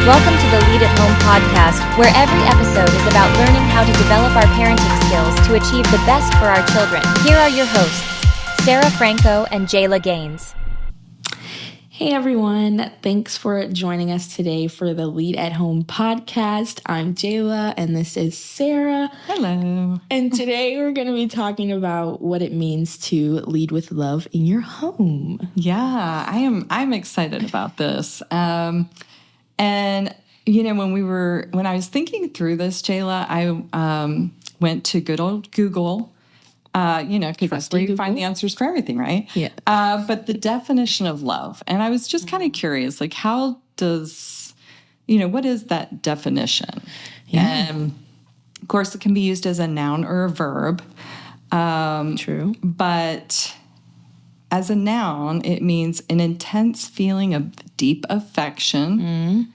Welcome to the Lead at Home podcast, where every episode is about learning how to develop our parenting skills to achieve the best for our children. Here are your hosts, Sarah Franco and Jala Gaines. Hey everyone, thanks for joining us today for the Lead at Home podcast. I'm Jala and this is Sarah. Hello. And today we're going to be talking about what it means to lead with love in your home. Yeah, I'm excited about this. And you know, when I was thinking through this, Jayla, I went to good old Google, because that's where you find the answers for everything, right? Yeah. But the definition of love, and I was just kind of curious, like, what is that definition? Yeah. And of course, it can be used as a noun or a verb. True. But as a noun, it means an intense feeling of deep affection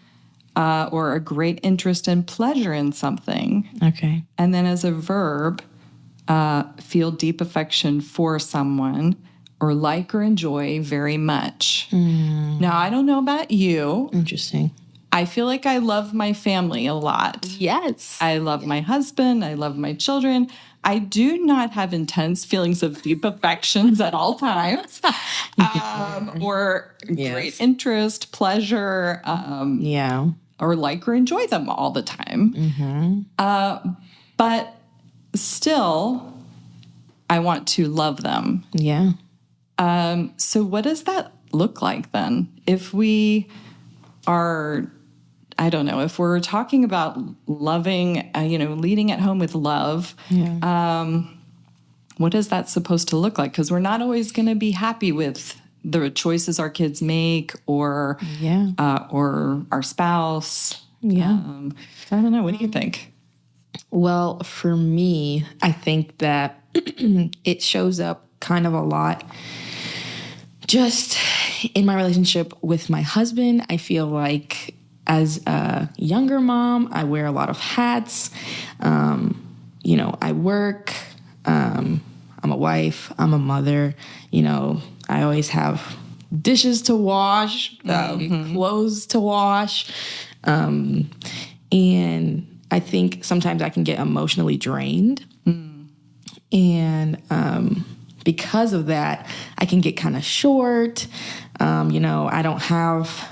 or a great interest and pleasure in something. Okay. And then as a verb, feel deep affection for someone or like or enjoy very much. Now, I don't know about you. Interesting. I feel like I love my family a lot. Yes. I love my husband. I love my children. I do not have intense feelings of deep affections at all times, or great interest, pleasure, or like or enjoy them all the time. But still, I want to love them. Yeah. So what does that look like then? If we are, I don't know, if we're talking about loving, leading at home with love, what is that supposed to look like? Because we're not always going to be happy with the choices our kids make or our spouse. Yeah. I don't know. What do you think? Well, for me, I think that it shows up kind of a lot just in my relationship with my husband. I feel like as a younger mom, I wear a lot of hats. I work. I'm a wife. I'm a mother. I always have dishes to wash, clothes to wash. And I think sometimes I can get emotionally drained. And because of that, I can get kind of short. I don't have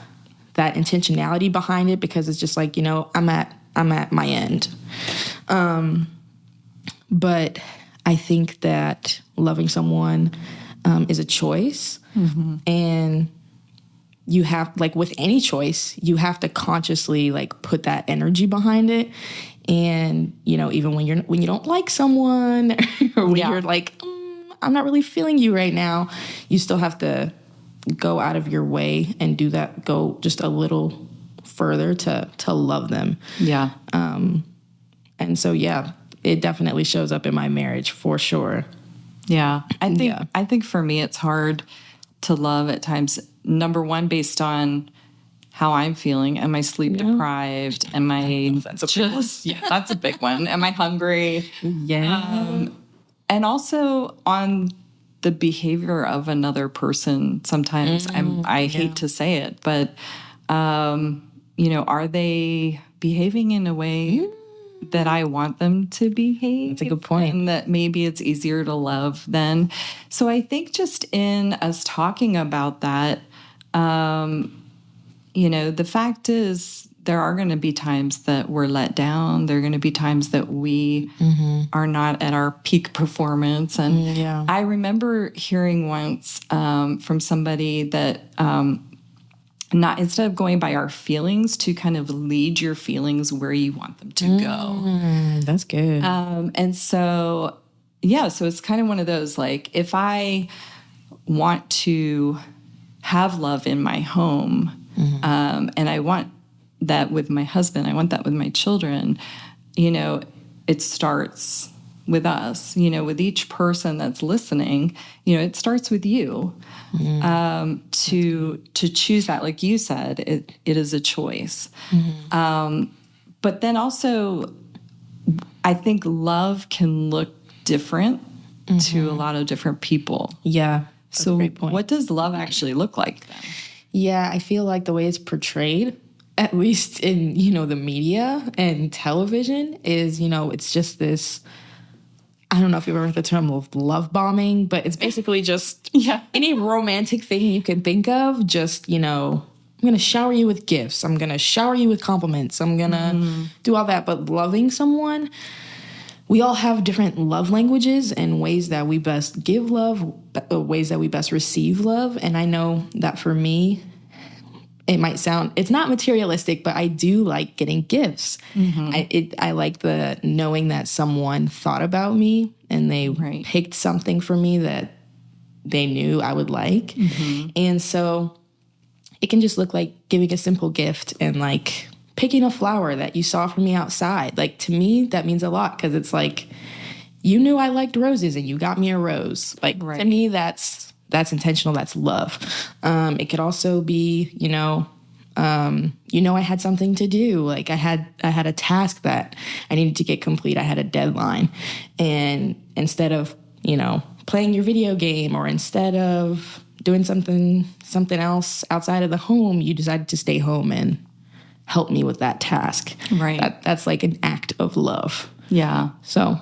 that intentionality behind it because it's just like, I'm at my end. But I think that loving someone is a choice. And you have, like with any choice, you have to consciously like put that energy behind it. And, even when you don't like someone or when you're like, I'm not really feeling you right now, you still have to go out of your way and do that, go just a little further to love them. Yeah. And so, it definitely shows up in my marriage for sure. Yeah. I think for me, it's hard to love at times. Number one, based on how I'm feeling. Am I sleep deprived? Am I that's a big one. Am I hungry? Yeah. And also on the behavior of another person. Sometimes I hate to say it, but are they behaving in a way that I want them to behave? That's a good point. And that maybe it's easier to love then. So I think just in us talking about that, the fact is there are going to be times that we're let down. There are going to be times that we are not at our peak performance. And I remember hearing once from somebody that instead of going by our feelings, to kind of lead your feelings where you want them to go. That's good. And so, so it's kind of one of those, like, if I want to have love in my home, and I want that with my husband, I want that with my children, it starts with us, with each person that's listening, it starts with you. To choose that, like you said, it is a choice. But then also, I think love can look different to a lot of different people. Yeah. So what does love actually look like then? Yeah, I feel like the way it's portrayed at least in, the media and television is, it's just this, I don't know if you've ever heard the term of love bombing, but it's basically just any romantic thing you can think of. Just, I'm going to shower you with gifts. I'm going to shower you with compliments. I'm going to do all that. But loving someone, we all have different love languages and ways that we best give love, ways that we best receive love. And I know that for me, it might sound, it's not materialistic, but I do like getting gifts. I like the knowing that someone thought about me and they picked something for me that they knew I would like. And so it can just look like giving a simple gift and like picking a flower that you saw from me outside. Like, to me, that means a lot, because it's like, you knew I liked roses and you got me a rose. Like, to me, that's intentional. That's love. It could also be, I had something to do. Like, I had a task that I needed to get complete. I had a deadline. And instead of, playing your video game, or instead of doing something else outside of the home, you decided to stay home and help me with that task. Right. That's like an act of love. Yeah. So.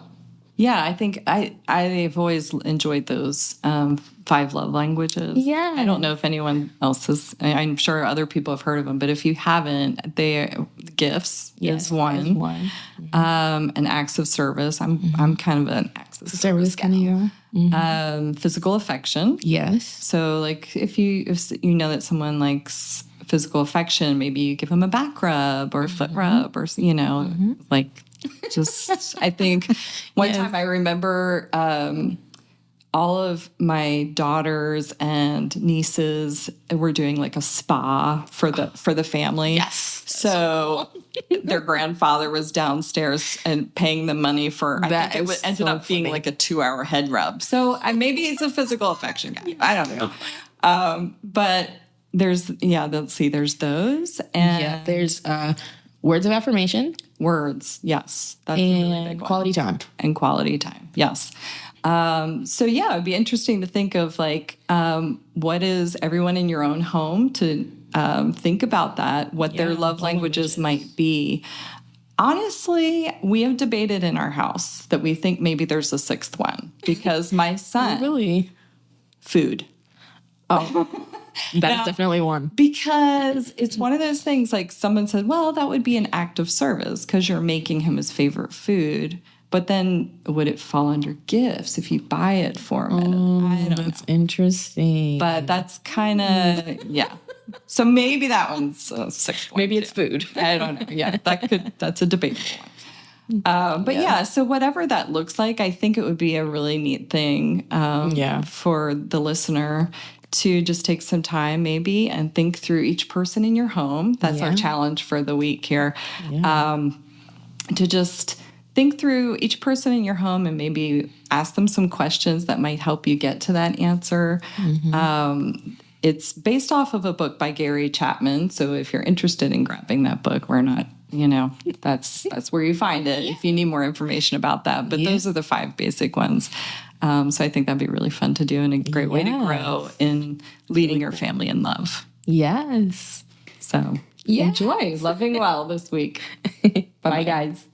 Yeah, I think I've always enjoyed those 5 love languages. Yeah. I don't know if anyone else has. I'm sure other people have heard of them, but if you haven't, gifts is one. And acts of service. I'm kind of an acts of service kind of. Physical affection. Yes. So like if you know that someone likes physical affection, maybe you give them a back rub or a foot rub, or like. Just, I think one time I remember all of my daughters and nieces were doing like a spa for the family. Yes. So their grandfather was downstairs and paying them money for, I think it ended up being like a 2-hour head rub. So maybe he's a physical affection guy. I don't know. But there's those. And there's words of affirmation. Words, yes. That's and a really big one. Quality time. And quality time, yes. So it'd be interesting to think of like, what is everyone in your own home to think about that, what their love languages might be. Honestly, we have debated in our house that we think maybe there's a 6th one, because my son... Really? Food. Oh, that's definitely one. Because it's one of those things, like someone said, well, that would be an act of service because you're making him his favorite food. But then would it fall under gifts if you buy it for him? I don't know. That's interesting. But that's kind of, So maybe that one's a 6th one. Maybe it's food. I don't know. Yeah, that's a debatable one. But so whatever that looks like, I think it would be a really neat thing for the listener to just take some time maybe and think through each person in your home. That's our challenge for the week here. Yeah. To just think through each person in your home and maybe ask them some questions that might help you get to that answer. It's based off of a book by Gary Chapman. So if you're interested in grabbing that book, we're not, that's where you find it if you need more information about that. But those are the 5 basic ones. So I think that'd be really fun to do and a great way to grow in leading your family in love. Yes. So enjoy loving well this week. Bye, guys.